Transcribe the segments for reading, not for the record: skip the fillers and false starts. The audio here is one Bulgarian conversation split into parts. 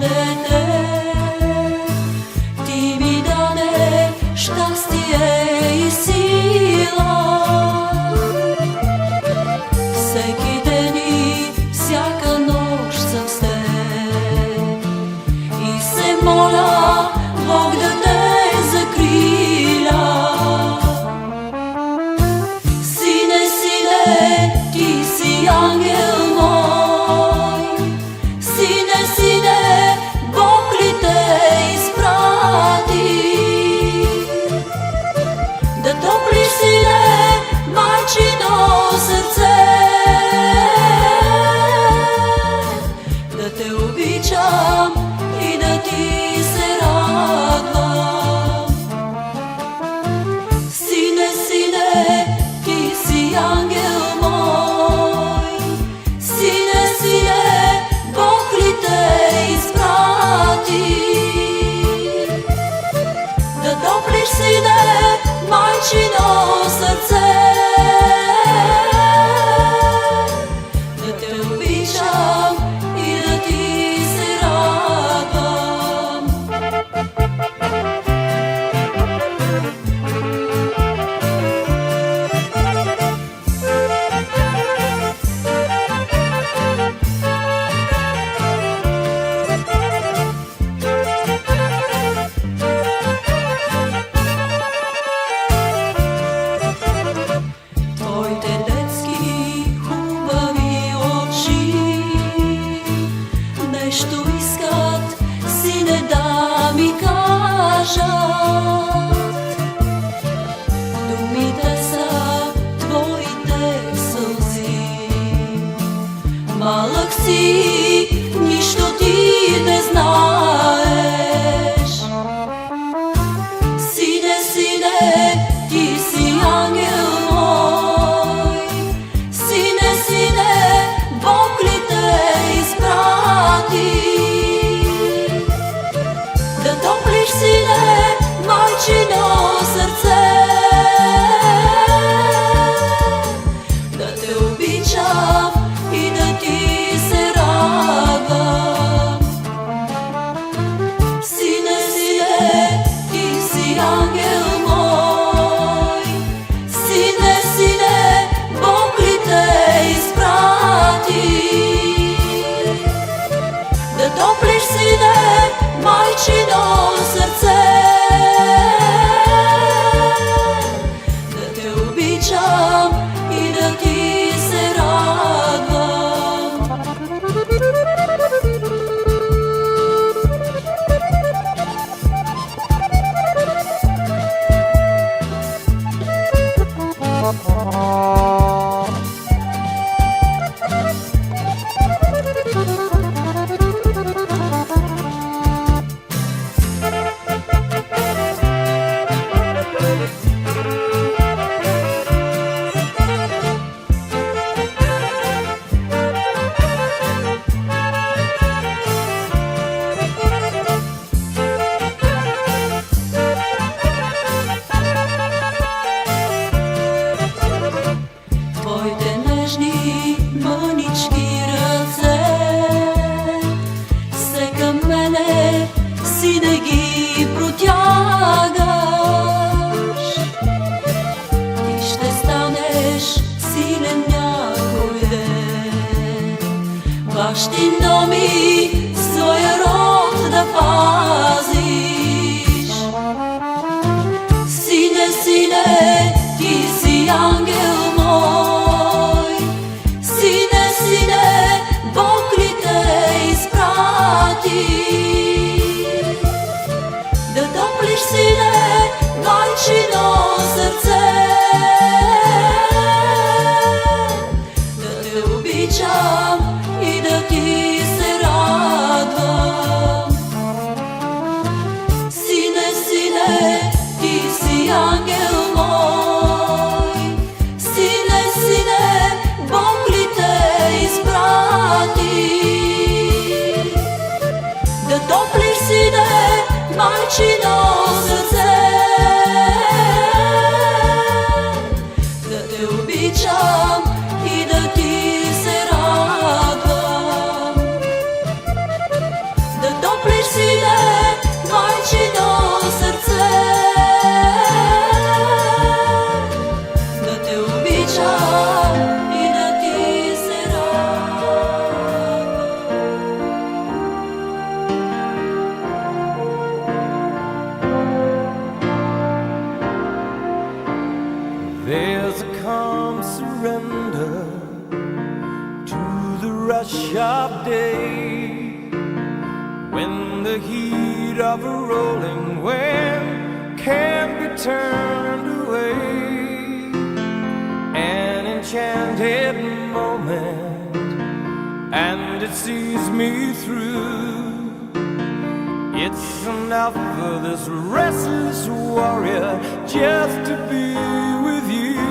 dete, ti mi dane šťastie i sila. Всеки ден и всяка нощ съм с теб и се моля Бог да те закриля. Сине, сине, ти си ангел мой, сине, сине, Бог ли те изпрати? Да топлиш, сине, майчино сърце, да те обичам и да ти се радвам. Сине, сине, ти си ангел мой, сине, сине, Бог ли те изпрати? Да топлиш, сине, майчино сърце, да те обичам и да ти се радвам. Твоите детски хубави очи нещо искат, сине, да ми кажат. Думите са твоите сълзи. Малък си, нищо ти не знаеш. Сине, сине, ти си ангел мой, сине, сине, Бог ли те изпрати? Да топлиш, сине, майчино сърце, да те обичам и да ти се радвам. Сине, сине, ти си ангел мой, сине, сине, Бог ли те изпрати? Да топлиш, сине, майчино сърце, да те обичам и да ти се радвам. Твоите нежни мънички ръце се към мене, сине, ги протягаш. Ти ще станеш силен някой ден, бащино ми своя род да пазиш. Сине, сине, ти си ангел мой, сине, сине, Бог ли те изпрати? Да топлиш, сине, майчино сърце, да те обичам и да ти се радвам. Сине, сине, ти си ангел мой, сине, сине, Бог ли те изпрати? Да топлиш, сине, майчино сърце, да те обичам и да ти се радвам. Да topliš sine, majčino srce. Da te običam i da ti se radam. There's a calm surrender to the rush of day, when the heat of a rolling wave can't be turned away. An enchanted moment, and it sees me through. It's enough for this restless warrior just to be with you.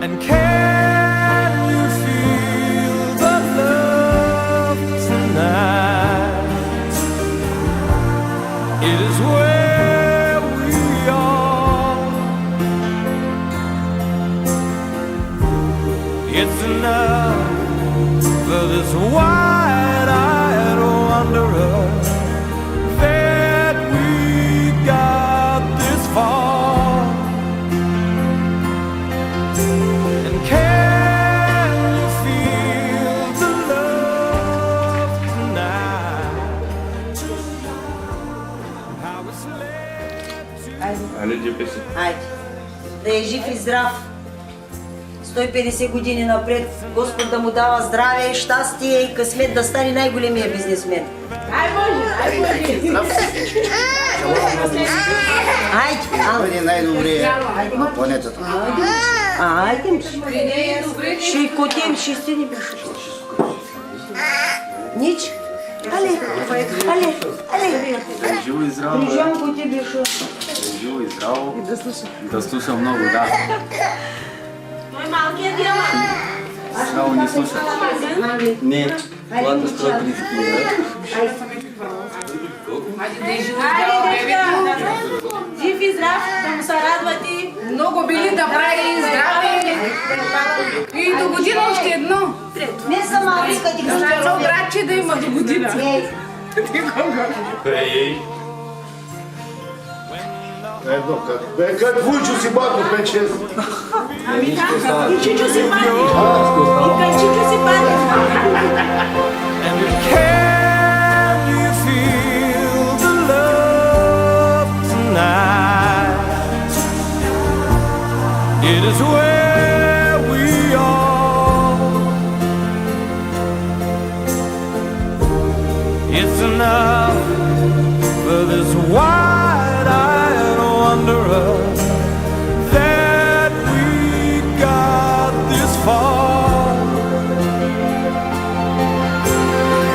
And can you feel the love tonight? It is where we are. It's enough for this wide-eyed wanderer that we got this far. And can you feel the love tonight? How it's led to Айде, джипи си. Айде. Да е жив и здрав. 150 години напред. Господ да му дава здраве, щастие и късмет да стане най-големия бизнесмен. Айде, Бъде най-добрия на планетата. айде. Ще и котем, ще си не беше. Нич. Але. Живо и здраво, бе. Прижам по тебе, шо. Живо и здраво. Да слуша много, да. Само не слуша. Не, колата строй близки, Жив и здрав, да му се радвате. Много били да прави здраве. И до година още едно. Не съм малка, ти Едно братче да има до година. Едно как. Бе, как Вуйчо си бако, 5-6. И чичо си пати. И чичо си пати. And can you feel the love tonight? It is where we are. It's enough for this wide-eyed wanderer that we got this far.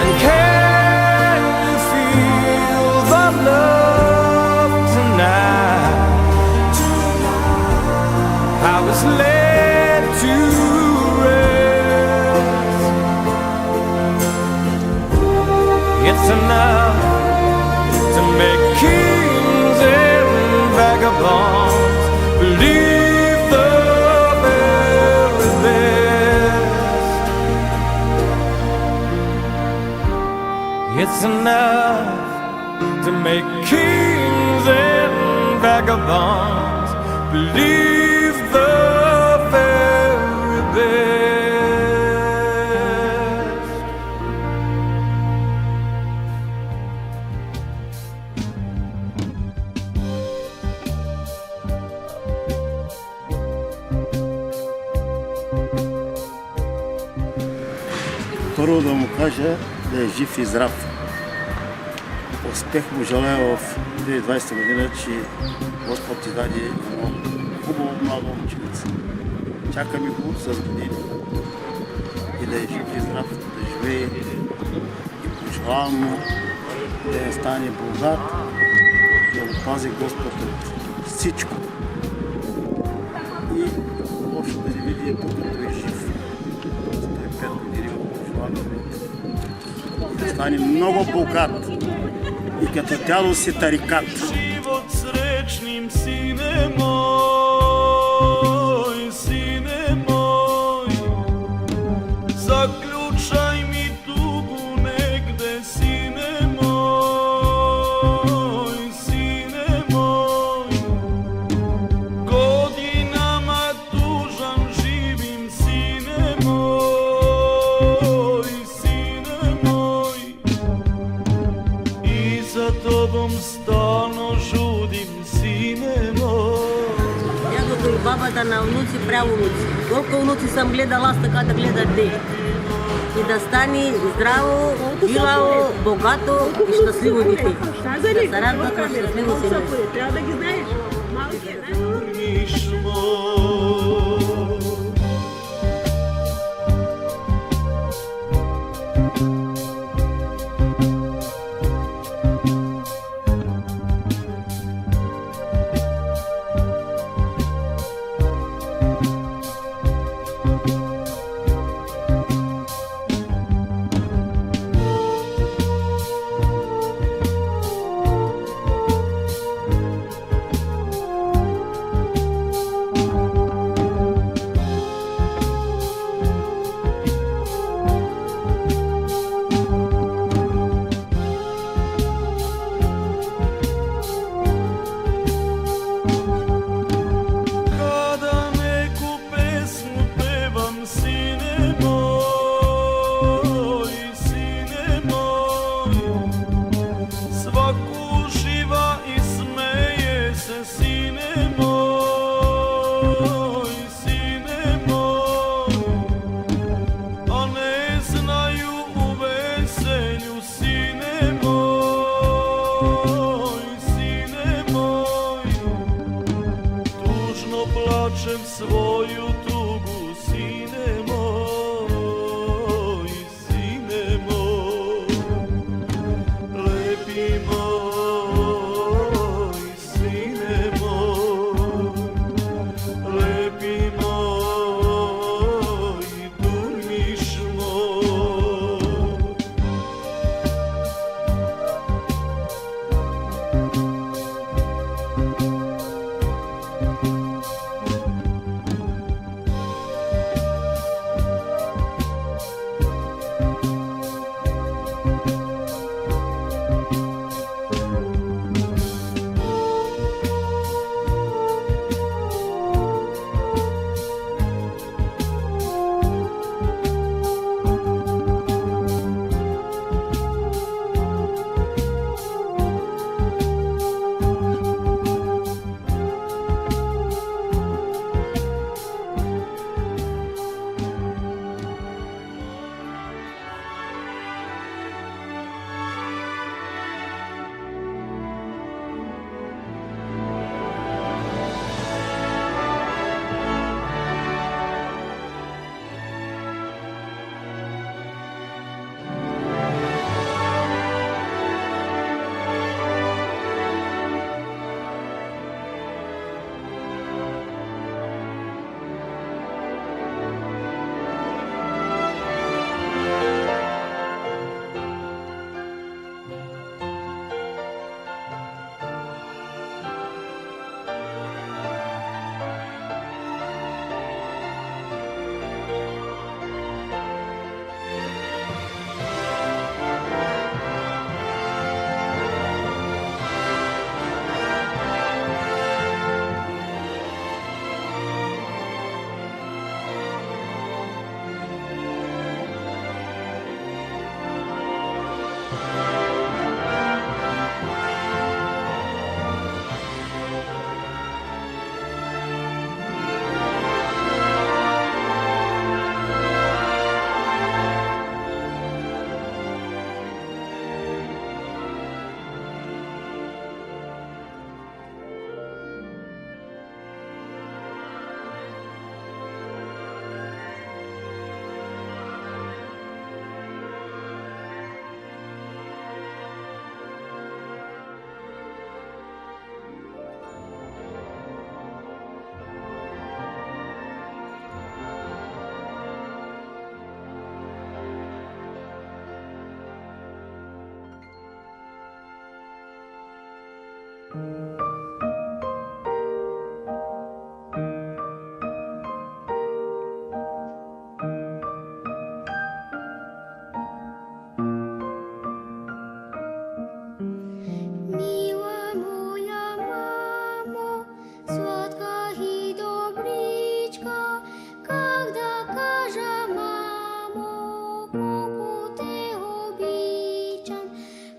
And can you feel the love tonight? How it's led to rest. It's enough to make kings and vagabonds believe the very best. It's enough to make kings and vagabonds believe the very best. Първо да му кажа да е жив и здрав. Успех му желая в 2020 година, че Господ ти даде едно хубаво младо момченце. Чакаме го с години. И да е жив и здрав, да живее. И пожелавам му да не стане богат, да го пази Господ от всичко. И лошо да не види докато е жив. 105 години му пожелаваме. И да стане много богат. И като дядо си тарикат. Живот сречним, сине мой, заключай ми туго негде, сине мой. za tobom stalno žudim, sine moj. Дядото и бабата на внуци, правонуци. Колко внуци съм гледала, аз така да гледат те. И да стане здраво, жилаво, богато и щастливо дете. Да се радват на щастливо семейство. Трябва да ги знаеш. Durmiš moj. Plačem svoju tugu, sine moj, lepi moj, sine moj, lepi moj, durmiš moj.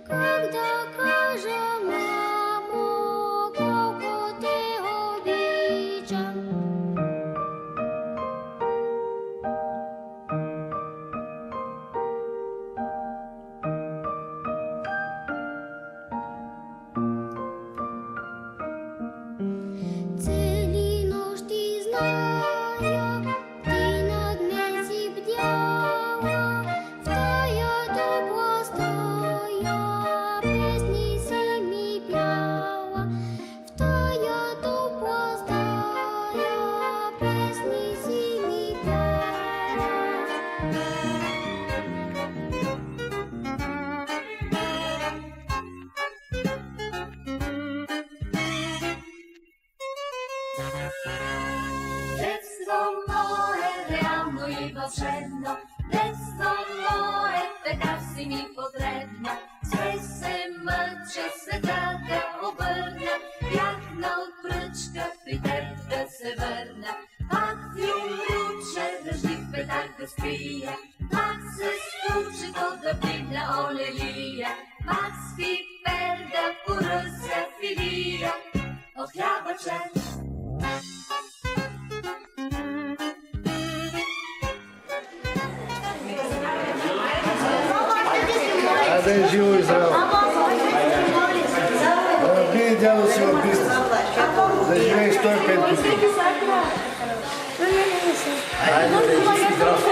Когда ženo, desno moje, така си ми потребна. Sve se mъча, сега да обърна, бях на отпръчка при теб да се върна. Пак филмруче, дъжди в петак да спия, пак се скучи да бигна олелия, пак спи перда, поръся филия от хлябаче. Да е живо Израел! Да бие дядо си в бизнес! Да живее 105 години! Айде, да е жив и здрав!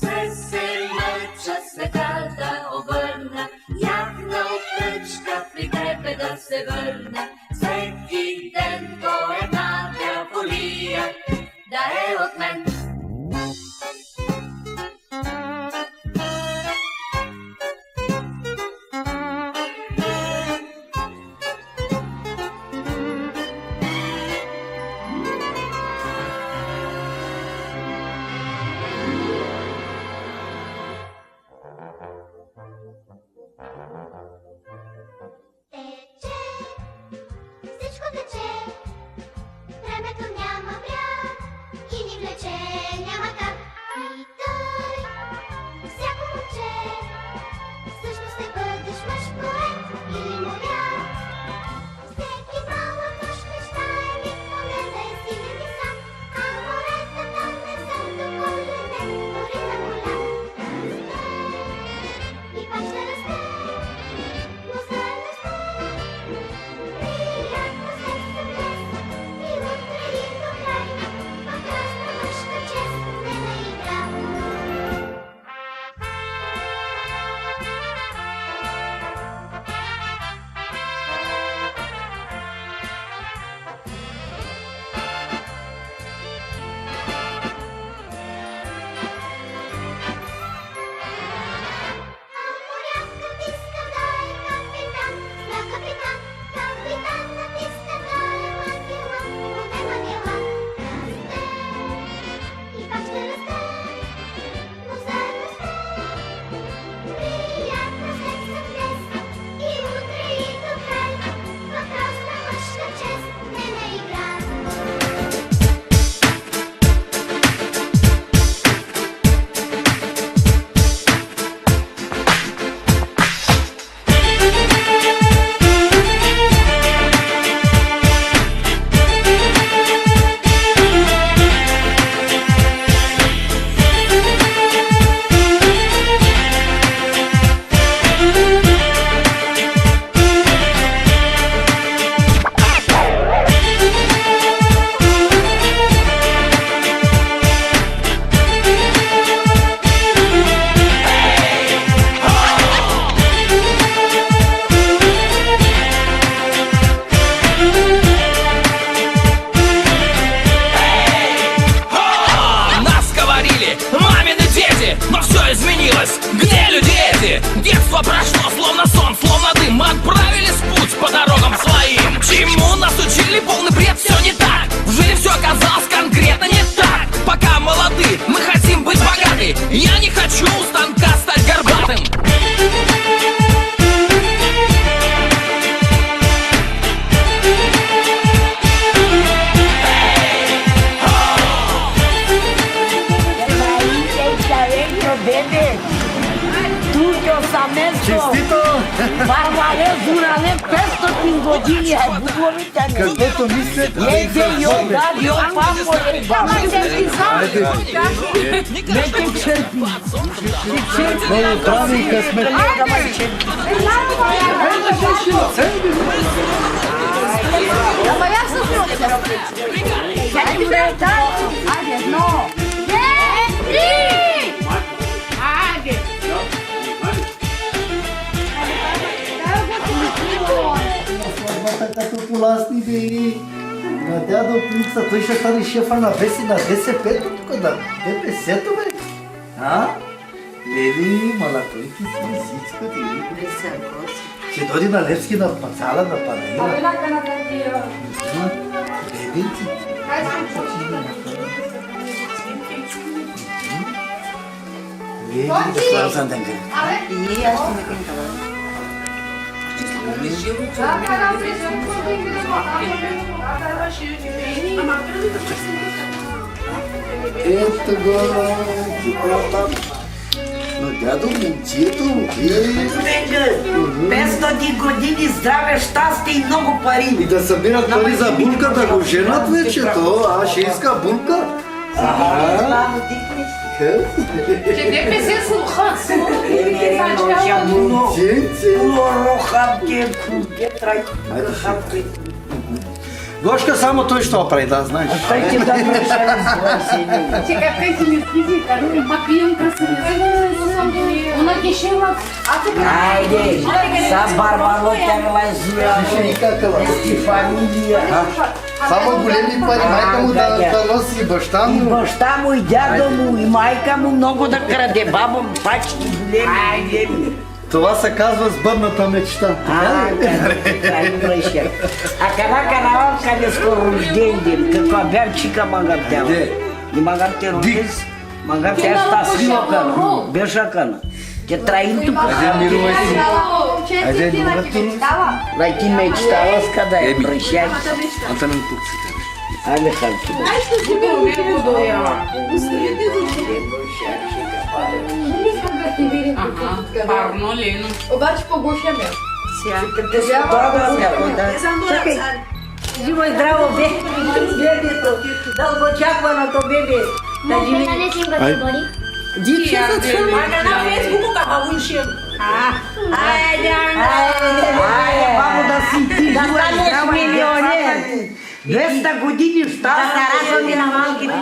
Sve se mъча, сега да обърна, як на отпръчка при тебе да се върна. Всеки ден по една дяволия да е от мен. Всичко тече, времето няма бряг и ни влече, няма как. И тъй, всяко момче, всъщност ще бъдеш мъж поет или моряк. Всеки малък мъж мечтае миг поне да стигне ти сам, а моретата не са доволени, дори на голям. И пак ще расте, но заедно с теб. Приятно след съвмест и утре и до край, прекрасна мъжка чест не наигра. Морякът иска да е капитан, на капитан, капитанът иска да е Магелан, поне Магелан. Расте и пак ще расте, но заедно с теб. Приятна след съвмест и утре и до край, прекрасна мъжка чест не наигра. Нас говорили мамины дети, но все изменилось. Где люди эти? Детство прошло, словно сон, словно дым. Мы отправились в путь по дорогам своим. Чему нас учили, полный бред, все не так. В жизни все оказалось конкретно не так. Пока молоды, мы хотим быть богаты. Я не хочу у станка стать горбатым. Честито! Варваре, Зурале, 500 години е будловите не. Каквото мислят, Еде, йога, йопа, море, баба. Айде! Нека черпи. Много здраве и късмет! Ама я съм сроката. Айде, едно. Айде. Като поласни бе! На дядо Пликса, той ще стане шефа на ДСП-то тук, да. ДПС-то бе! А? Лели, малатойки си, всичко ти. Ще доди на Левски на пацала на Панаира. Бебици. Вие да слава за ден. И аз ще ме кънтала. Ето го, но дядо, момчето, вие... 500 години здраве, щастие и много пари. И да събират пари за булка, да го женат вече, то, ще иска булка. Мамо, дикни. Че ДПС слуха. Момченце. Гошка, само той ще оправи, да, знаеш. Той ти да прощава своя семейна. Че какая тебе физика, макием красивее. Она дешева. Айде, са Барбаро Терлазия, ести фамилия. Само големи пари, майка му да носи и баща И му. баща му, и дядо му, и майка му много да краде. Баба му пачки големи. Това се казва сбъдната мечта. А кана къде скоро рожден ден, каква бярчика магар тя. И магар те родес, магар тя щастлива кана, беше кана. Те траим тук. Айде, мирувай си. Айде, мирувай си. Дай ти мечтала с къде е прощай. Антонин тук си. Айде, халки. Парно ли? Обаче по-гоше ме. Чакай. Живо и здраво, бебето. Дългоочакваното бебе. Да живи. Дичето се На Фейсбуку кахавуншем. Бабо да си ти, Да станеш милионер. 200 години Да щастие. се радваме на малките.